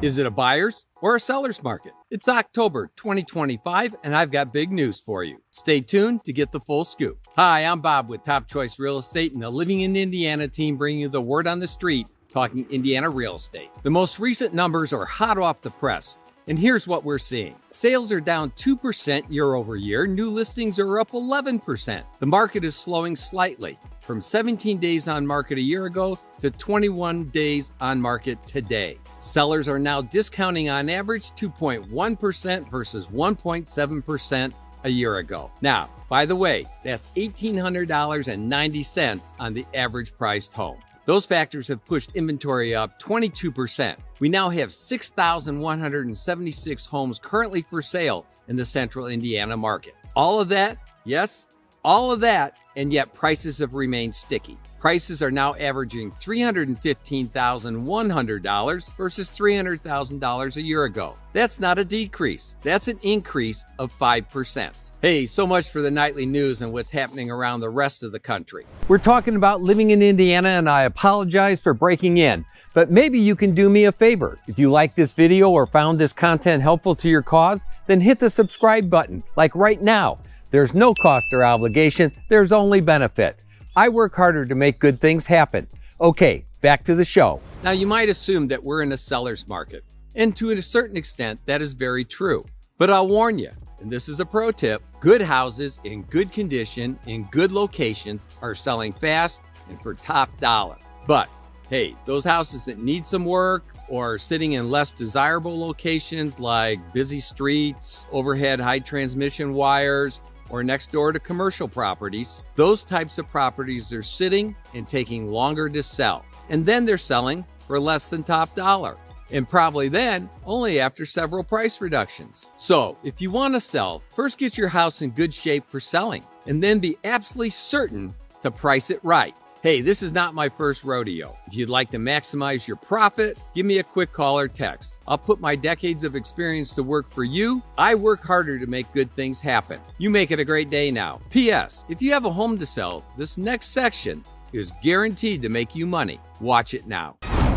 Is it a buyer's or a seller's market? It's October 2025, and I've got big news for you. Stay tuned to get the full scoop. Hi, I'm Bob with Top Choice Real Estate and the Living in Indiana team, bringing you the word on the street, talking Indiana real estate. The most recent numbers are hot off the press, and here's what we're seeing. Sales are down 2% year over year. New listings are up 11%. The market is slowing slightly, from 17 days on market a year ago to 21 days on market today. Sellers are now discounting on average 2.1% versus 1.7% a year ago. Now, by the way, that's $1,800.90 on the average priced home. Those factors have pushed inventory up 22%. We now have 6,176 homes currently for sale in the central Indiana market. All of that, yes, all of that, and yet prices have remained sticky. Prices are now averaging $315,100 versus $300,000 a year ago. That's not a decrease. That's an increase of 5%. Hey, so much for the nightly news and what's happening around the rest of the country. We're talking about living in Indiana, and I apologize for breaking in, but maybe you can do me a favor. If you like this video or found this content helpful to your cause, then hit the subscribe button, like right now. There's no cost or obligation, there's only benefit. I work harder to make good things happen. Okay, back to the show. Now, you might assume that we're in a seller's market, and to a certain extent, that is very true. But I'll warn you, and this is a pro tip, good houses in good condition, in good locations, are selling fast and for top dollar. But hey, those houses that need some work or are sitting in less desirable locations like busy streets, overhead high transmission wires, or next door to commercial properties, those types of properties are sitting and taking longer to sell. And then they're selling for less than top dollar. And probably then only after several price reductions. So if you want to sell, first get your house in good shape for selling, and then be absolutely certain to price it right. Hey, this is not my first rodeo. If you'd like to maximize your profit, give me a quick call or text. I'll put my decades of experience to work for you. I work harder to make good things happen. You make it a great day now. P.S. If you have a home to sell, this next section is guaranteed to make you money. Watch it now.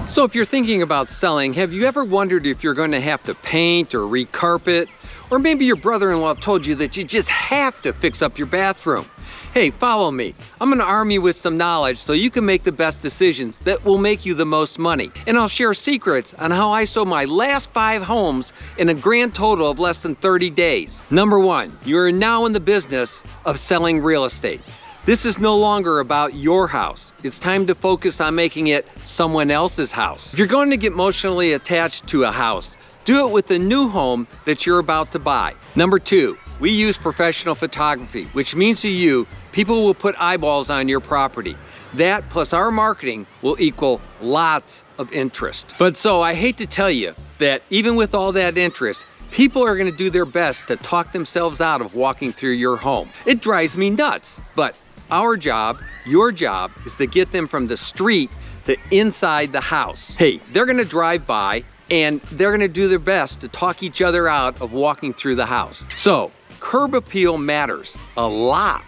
So if you're thinking about selling, have you ever wondered if you're going to have to paint or recarpet? Or maybe your brother-in-law told you that you just have to fix up your bathroom. Hey, follow me. I'm going to arm you with some knowledge so you can make the best decisions that will make you the most money. And I'll share secrets on how I sold my last 5 homes in a grand total of less than 30 days. Number 1, you are now in the business of selling real estate. This is no longer about your house. It's time to focus on making it someone else's house. If you're going to get emotionally attached to a house, do it with the new home that you're about to buy. Number 2, we use professional photography, which means to you, people will put eyeballs on your property. That plus our marketing will equal lots of interest. But so I hate to tell you that even with all that interest, people are going to do their best to talk themselves out of walking through your home. It drives me nuts, but our job, your job, is to get them from the street to inside the house. Hey, they're going to drive by and they're going to do their best to talk each other out of walking through the house. So curb appeal matters a lot,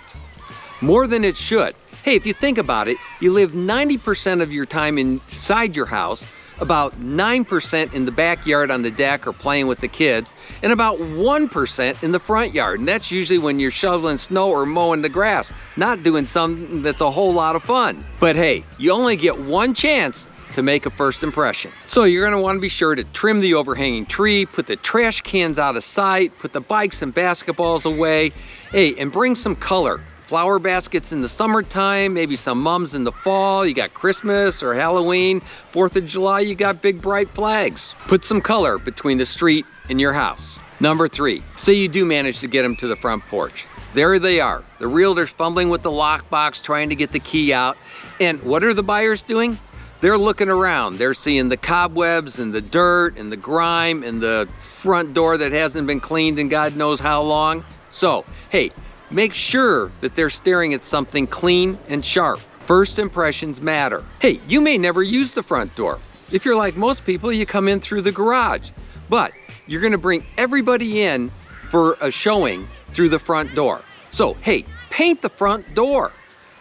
more than it should. Hey, if you think about it, you live 90% of your time inside your house, about 9% in the backyard on the deck or playing with the kids, and about 1% in the front yard. And that's usually when you're shoveling snow or mowing the grass, not doing something that's a whole lot of fun. But hey, you only get one chance to make a first impression. So you're going to want to be sure to trim the overhanging tree, put the trash cans out of sight, put the bikes and basketballs away. Hey, and bring some color. Flower baskets in the summertime, maybe some mums in the fall. You got Christmas or Halloween, 4th of July, you got big bright flags. Put some color between the street and your house. Number 3, say you do manage to get them to the front porch. There they are. The realtor's fumbling with the lockbox, trying to get the key out. And what are the buyers doing? They're looking around. They're seeing the cobwebs and the dirt and the grime and the front door that hasn't been cleaned in God knows how long. So, hey, make sure that they're staring at something clean and sharp. First impressions matter. Hey, you may never use the front door. If you're like most people, you come in through the garage. But you're gonna bring everybody in for a showing through the front door. So, hey, paint the front door.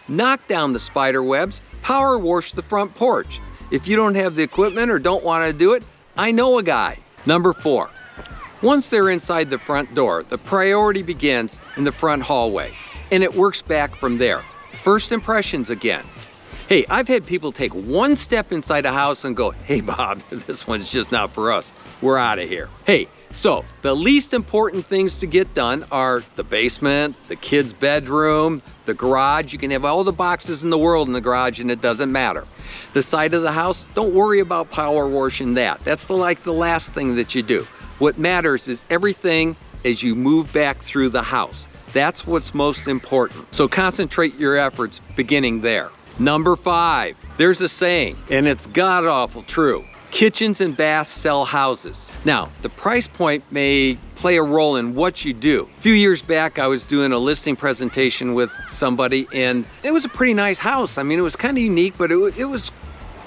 Knock down the spider webs, power wash the front porch. If you don't have the equipment or don't want to do it, I know a guy. Number 4, once they're inside the front door, the priority begins in the front hallway, and it works back from there. First impressions again. Hey, I've had people take one step inside a house and go, hey Bob, this one's just not for us. We're out of here. Hey, so the least important things to get done are the basement, the kid's bedroom, the garage. You can have all the boxes in the world in the garage and it doesn't matter. The side of the house, don't worry about power washing that. That's like the last thing that you do. What matters is everything as you move back through the house. That's what's most important. So concentrate your efforts beginning there. Number 5, there's a saying, and it's god-awful true. Kitchens and baths sell houses. Now, the price point may play a role in what you do. A few years back, I was doing a listing presentation with somebody, and it was a pretty nice house. I mean, it was kind of unique, but it was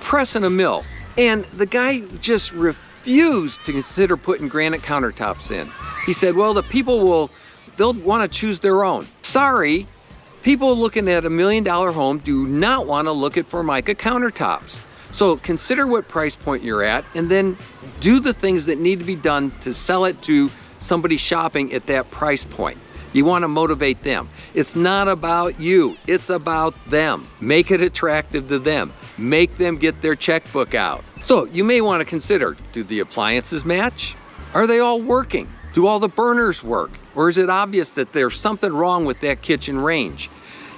pressing a mill. And the guy just refused to consider putting granite countertops in. He said, well, the people they'll want to choose their own. Sorry, people looking at $1 million home do not want to look at Formica countertops. So consider what price point you're at and then do the things that need to be done to sell it to somebody shopping at that price point. You want to motivate them. It's not about you, it's about them. Make it attractive to them. Make them get their checkbook out. So you may want to consider, do the appliances match? Are they all working? Do all the burners work? Or is it obvious that there's something wrong with that kitchen range?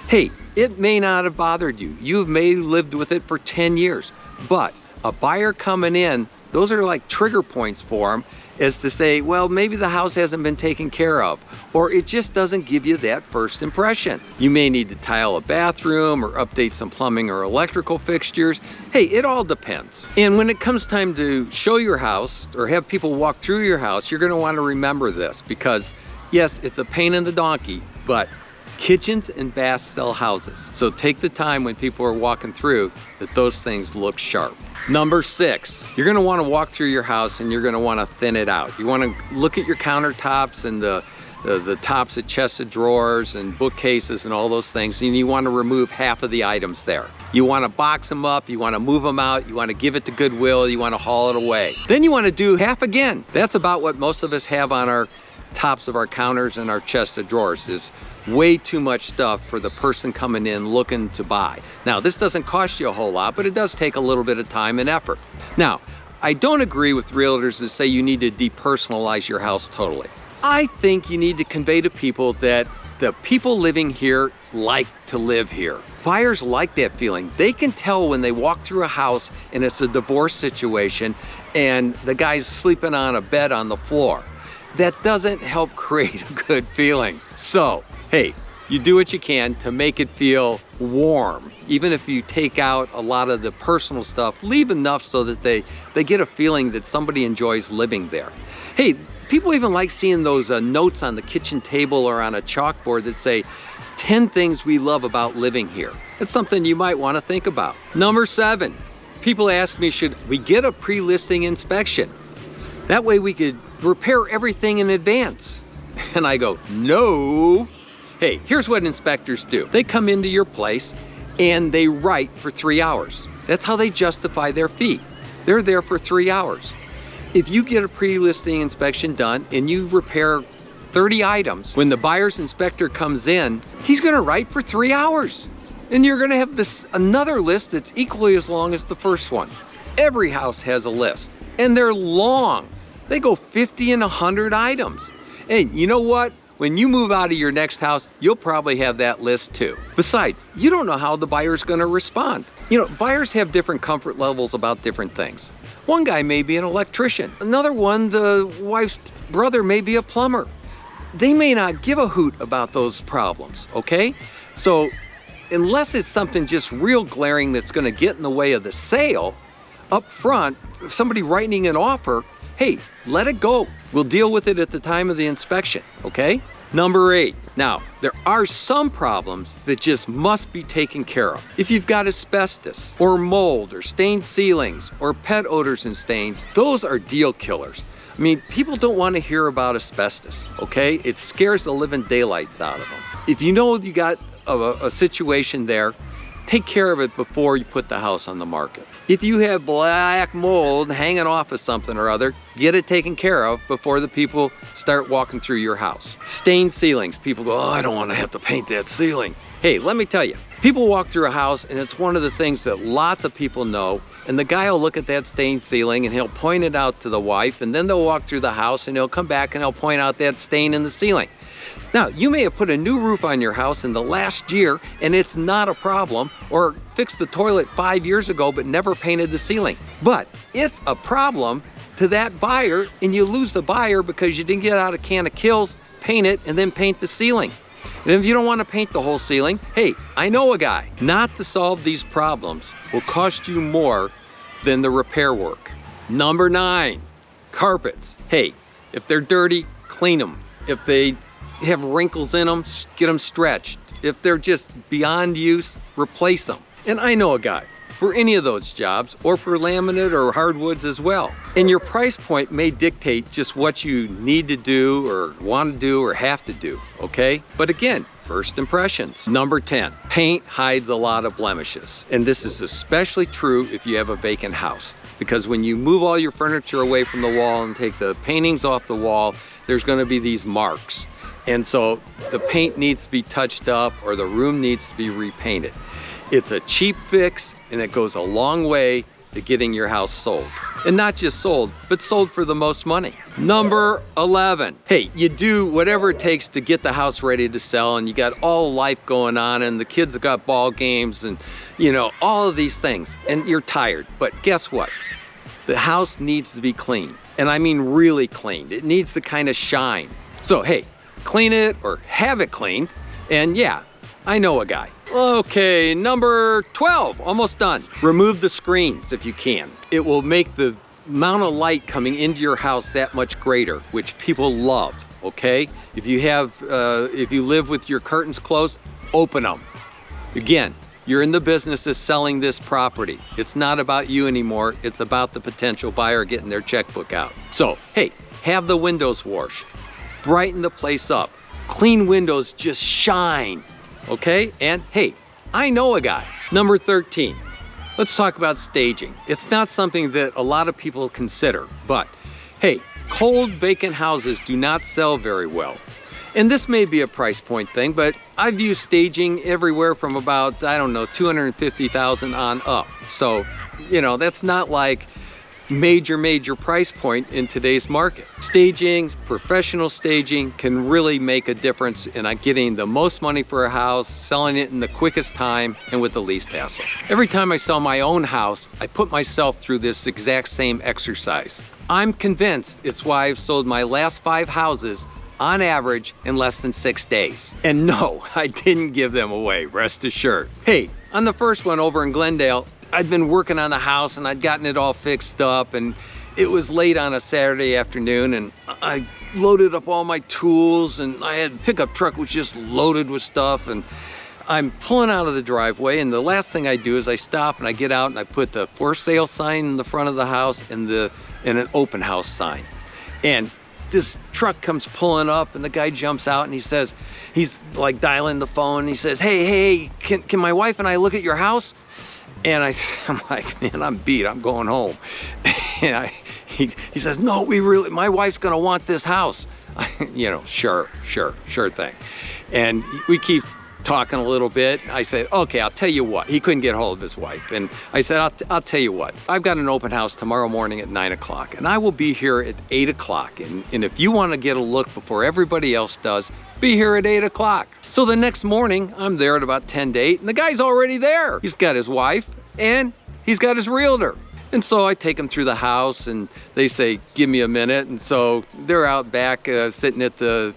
Hey, it may not have bothered you. You may have lived with it for 10 years, but a buyer coming in, those are like trigger points for them, as to say, well, maybe the house hasn't been taken care of, or it just doesn't give you that first impression. You may need to tile a bathroom or update some plumbing or electrical fixtures. Hey, it all depends. And when it comes time to show your house or have people walk through your house, you're gonna wanna remember this because yes, it's a pain in the donkey, but kitchens and baths sell houses. So take the time when people are walking through that those things look sharp. Number 6, you're gonna wanna walk through your house and you're gonna wanna thin it out. You wanna look at your countertops and the tops of chests of drawers and bookcases and all those things, and you wanna remove half of the items there. You wanna box them up, you wanna move them out, you wanna give it to Goodwill, you wanna haul it away. Then you wanna do half again. That's about what most of us have on our tops of our counters and our chests of drawers, is way too much stuff for the person coming in looking to buy. Now, this doesn't cost you a whole lot, but it does take a little bit of time and effort. Now, I don't agree with realtors that say you need to depersonalize your house totally. I think you need to convey to people that the people living here like to live here. Buyers like that feeling. They can tell when they walk through a house and it's a divorce situation and the guy's sleeping on a bed on the floor. That doesn't help create a good feeling. So, hey, you do what you can to make it feel warm. Even if you take out a lot of the personal stuff, leave enough so that they get a feeling that somebody enjoys living there. Hey, people even like seeing those notes on the kitchen table or on a chalkboard that say, 10 things we love about living here. That's something you might want to think about. Number 7, people ask me, should we get a pre-listing inspection? That way we could repair everything in advance. And I go, no. Hey, here's what inspectors do. They come into your place and they write for 3 hours. That's how they justify their fee. They're there for 3 hours. If you get a pre-listing inspection done and you repair 30 items, when the buyer's inspector comes in, he's gonna write for 3 hours. And you're gonna have another list that's equally as long as the first one. Every house has a list, and they're long. They go 50 and 100 items. And you know what? When you move out of your next house, you'll probably have that list too. Besides, you don't know how the buyer's gonna respond. You know, buyers have different comfort levels about different things. One guy may be an electrician. Another one, the wife's brother may be a plumber. They may not give a hoot about those problems, okay? So unless it's something just real glaring that's gonna get in the way of the sale, up front, if somebody writing an offer, hey, let it go. We'll deal with it at the time of the inspection, okay? Number 8, now, there are some problems that just must be taken care of. If you've got asbestos, or mold, or stained ceilings, or pet odors and stains, those are deal killers. I mean, people don't want to hear about asbestos, okay? It scares the living daylights out of them. If you know you got a situation there, take care of it before you put the house on the market. If you have black mold hanging off of something or other, get it taken care of before the people start walking through your house. Stained ceilings. People go, oh, I don't want to have to paint that ceiling. Hey, let me tell you, people walk through a house and it's one of the things that lots of people know, and the guy will look at that stained ceiling and he'll point it out to the wife, and then they'll walk through the house and he'll come back and he'll point out that stain in the ceiling. Now, you may have put a new roof on your house in the last year and it's not a problem, or fixed the toilet 5 years ago but never painted the ceiling. But it's a problem to that buyer, and you lose the buyer because you didn't get out a can of Kills, paint it, and then paint the ceiling. And if you don't want to paint the whole ceiling, hey, I know a guy. Not to solve these problems will cost you more than the repair work. Number 9, carpets. Hey, if they're dirty, clean them. If they have wrinkles in them, get them stretched. If they're just beyond use, replace them. And I know a guy for any of those jobs, or for laminate or hardwoods as well. And your price point may dictate just what you need to do or want to do or have to do, okay? But again, first impressions. Number 10, paint hides a lot of blemishes. And this is especially true if you have a vacant house, because when you move all your furniture away from the wall and take the paintings off the wall, there's gonna be these marks. And so the paint needs to be touched up, or the room needs to be repainted. It's a cheap fix, and it goes a long way to getting your house sold. And not just sold, but sold for the most money. Number 11, hey, you do whatever it takes to get the house ready to sell, and you got all life going on, and the kids have got ball games, and you know, all of these things, and you're tired. But guess what? The house needs to be clean. And I mean really cleaned. It needs to kind of shine. So hey, clean it or have it cleaned, and yeah, I know a guy. Okay, number 12, almost done. Remove the screens if you can. It will make the amount of light coming into your house that much greater, which people love, okay? If you live with your curtains closed, open them. Again, you're in the business of selling this property. It's not about you anymore. It's about the potential buyer getting their checkbook out. So, hey, have the windows washed. Brighten the place up. Clean windows just shine, okay? And hey, I know a guy. Number 13, let's talk about staging. It's not something that a lot of people consider, but hey, cold vacant houses do not sell very well. And this may be a price point thing, but I've used staging everywhere from about, I don't know, $250,000 on up. So, you know, that's not like major price point in today's market. Staging, professional staging, can really make a difference in getting the most money for a house, selling it in the quickest time, and with the least hassle. Every time I sell my own house, I put myself through this exact same exercise. I'm convinced it's why I've sold my last 5 houses on average in less than 6 days. And no, I didn't give them away, rest assured. Hey, on the first one over in Glendale, I'd been working on the house and I'd gotten it all fixed up, and it was late on a Saturday afternoon, and I loaded up all my tools, and I had a pickup truck was just loaded with stuff, and I'm pulling out of the driveway, and the last thing I do is I stop and I get out and I put the for sale sign in the front of the house and an open house sign. And this truck comes pulling up, and the guy jumps out and he says, he's like dialing the phone, and he says, hey, can my wife and I look at your house? And I'm like, man, I'm beat, I'm going home. And he says, no, my wife's gonna want this house. You know, sure thing. And we keep talking a little bit. I said, okay, I'll tell you what. He couldn't get a hold of his wife. And I said, I'll tell you what. I've got an open house tomorrow morning at 9 o'clock, and I will be here at 8 o'clock. And if you want to get a look before everybody else does, be here at 8 o'clock. So the next morning, I'm there at about 10 to 8, and the guy's already there. He's got his wife, and he's got his realtor. And so I take them through the house, and they say, give me a minute. And so they're out back sitting at the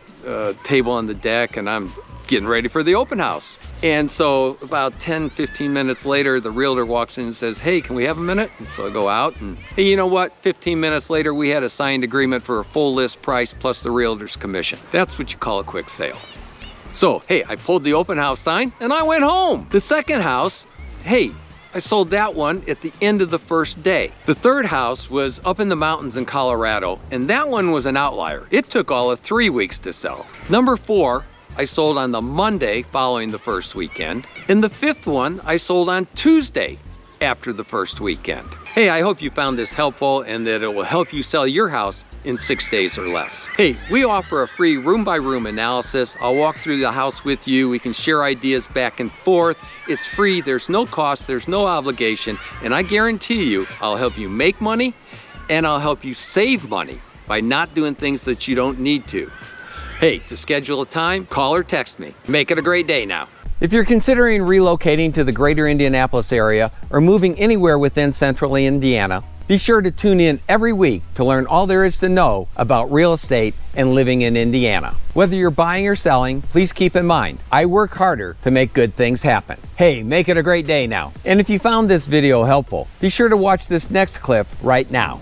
table on the deck, and I'm getting ready for the open house. And so about 10-15 minutes later, the realtor walks in and says, hey, can we have a minute? And so I go out, and hey, you know what? 15 minutes later, we had a signed agreement for a full list price plus the realtor's commission. That's what you call a quick sale. So, hey, I pulled the open house sign and I went home. The second house, hey, I sold that one at the end of the first day. The third house was up in the mountains in Colorado, and that one was an outlier. It took all of 3 weeks to sell. Number 4, I sold on the Monday following the first weekend. And the 5th one, I sold on Tuesday after the first weekend. Hey, I hope you found this helpful and that it will help you sell your house in 6 days or less. Hey, we offer a free room-by-room analysis. I'll walk through the house with you. We can share ideas back and forth. It's free, there's no cost, there's no obligation, and I guarantee you I'll help you make money and I'll help you save money by not doing things that you don't need to. Hey, to schedule a time, call or text me. Make it a great day now. If you're considering relocating to the greater Indianapolis area or moving anywhere within central Indiana, be sure to tune in every week to learn all there is to know about real estate and living in Indiana. Whether you're buying or selling, please keep in mind, I work harder to make good things happen. Hey, make it a great day now. And if you found this video helpful, be sure to watch this next clip right now.